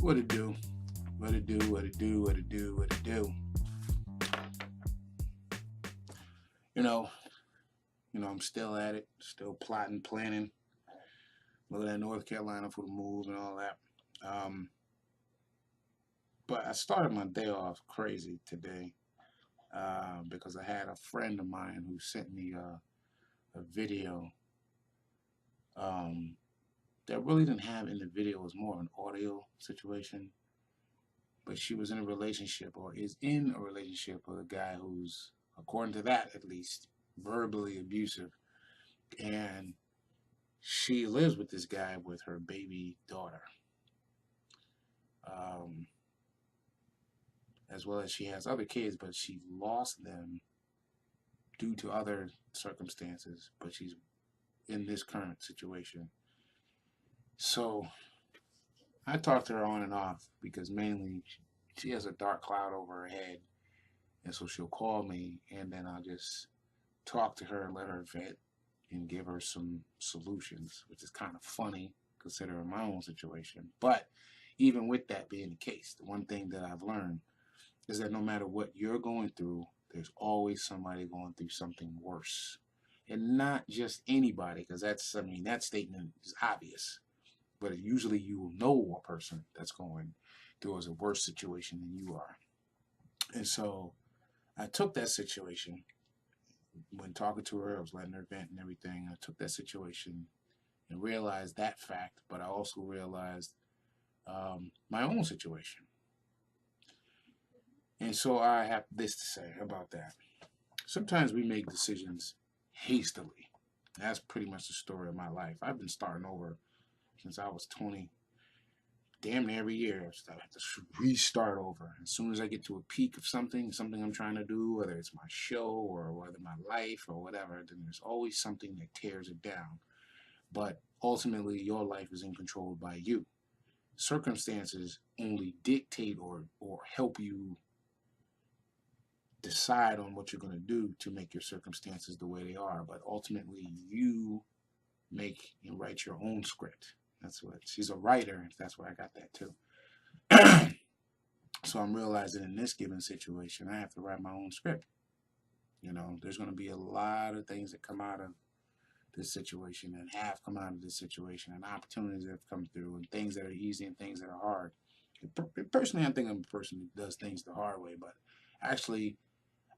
What it do? What it do? What it do? What it do? What it do? You know, I'm still at it, still plotting, planning, looking at North Carolina for the move and all that. Um, but I started my day off crazy today because I had a friend of mine who sent me a video um, that really didn't have in the video. It was more of an audio situation. But she was in a relationship or is in a relationship with a guy who's, according to that at least, verbally abusive. And she lives with this guy with her baby daughter. Um, as well as she has other kids, but she lost them due to other circumstances. But she's in this current situation. So I talked to her on and off because mainly she has a dark cloud over her head. And so she'll call me and then I'll just talk to her, let her vent, and give her some solutions, which is kind of funny considering my own situation. But even with that being the case, the one thing that I've learned is that no matter what you're going through, there's always somebody going through something worse. And not just anybody, because that statement is obvious. But usually you will know a person that's going through a worse situation than you are. And so I took that situation when talking to her. I was letting her vent and everything. I took that situation and realized that fact, but I also realized my own situation. And so I have this to say about that. Sometimes we make decisions hastily. That's pretty much the story of my life. I've been starting over since I was 20. Damn near every year, I have to restart over. As soon as I get to a peak of something I'm trying to do, whether it's my show or whether my life or whatever, then there's always something that tears it down. But ultimately, your life is controlled by you. Circumstances only dictate or help you decide on what you're going to do to make your circumstances the way they are. But ultimately, you make and write your own script. That's what she's a writer. That's where I got that too. So I'm realizing in this given situation, I have to write my own script. There's going to be a lot of things that come out of this situation and have come out of this situation, and opportunities that have come through, and things that are easy and things that are hard. Personally, I think I'm a person who does things the hard way, but actually,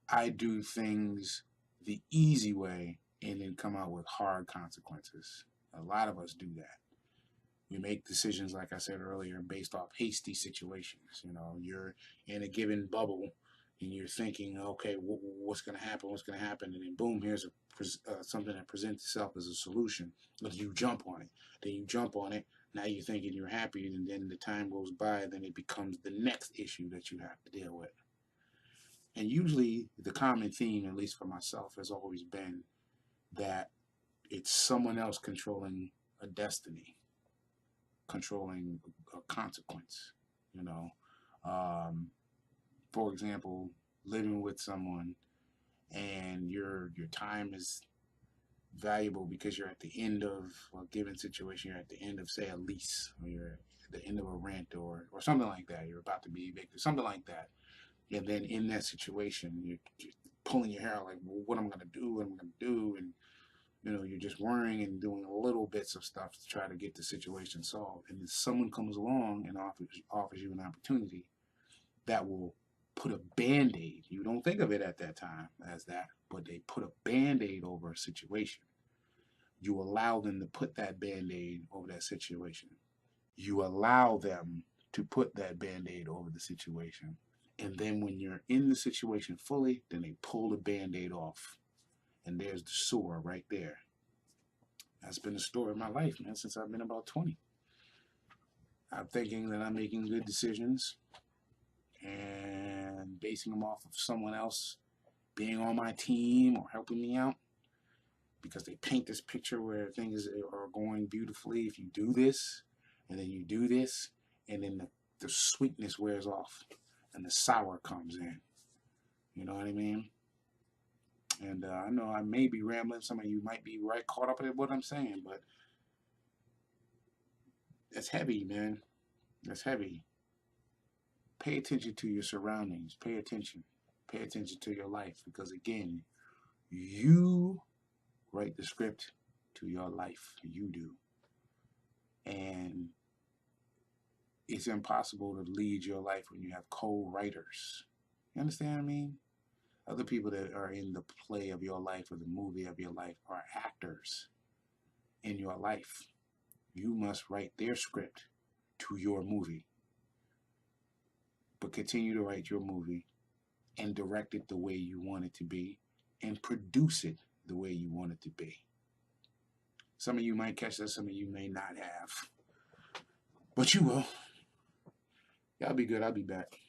I do things the easy way and then come out with hard consequences. A lot of us do that. We make decisions, like I said earlier, based off hasty situations. You're in a given bubble and you're thinking, okay, what's going to happen? What's going to happen? And then boom, here's something that presents itself as a solution. But you jump on it. Then you jump on it. Now you're thinking you're happy, and then the time goes by, then it becomes the next issue that you have to deal with. And usually the common theme, at least for myself, has always been that it's someone else controlling a destiny, controlling a consequence. For example, living with someone and your time is valuable because you're at the end of a given situation. You're at the end of, say, a lease, or you're at the end of a rent, or something like that. You're about to be evicted, something like that. And then in that situation, you're pulling your hair out, like, well, what am I going to do? What am I going to do? And you're just worrying and doing little bits of stuff to try to get the situation solved. And then someone comes along and offers you an opportunity that will put a Band-Aid. You don't think of it at that time as that, but they put a Band-Aid over a situation. You allow them to put that Band-Aid over that situation. You allow them to put that Band-Aid over the situation. And then when you're in the situation fully, then they pull the Band-Aid off. And there's the sore right there. That's been the story of my life, man, since I've been about 20. I'm thinking that I'm making good decisions and basing them off of someone else being on my team or helping me out, because they paint this picture where things are going beautifully if you do this, and then you do this, and then the sweetness wears off and the sour comes in. You know what I mean? And I know I may be rambling. Some of you might be right caught up in what I'm saying, but that's heavy, man. That's heavy. Pay attention to your surroundings. Pay attention. Pay attention to your life, because again, you write the script to your life. You do. And it's impossible to lead your life when you have co-writers. You understand what I mean? Other people that are in the play of your life or the movie of your life are actors in your life. You must write their script to your movie. But continue to write your movie and direct it the way you want it to be and produce it the way you want it to be. Some of you might catch that, some of you may not have. But you will. Y'all be good. I'll be back.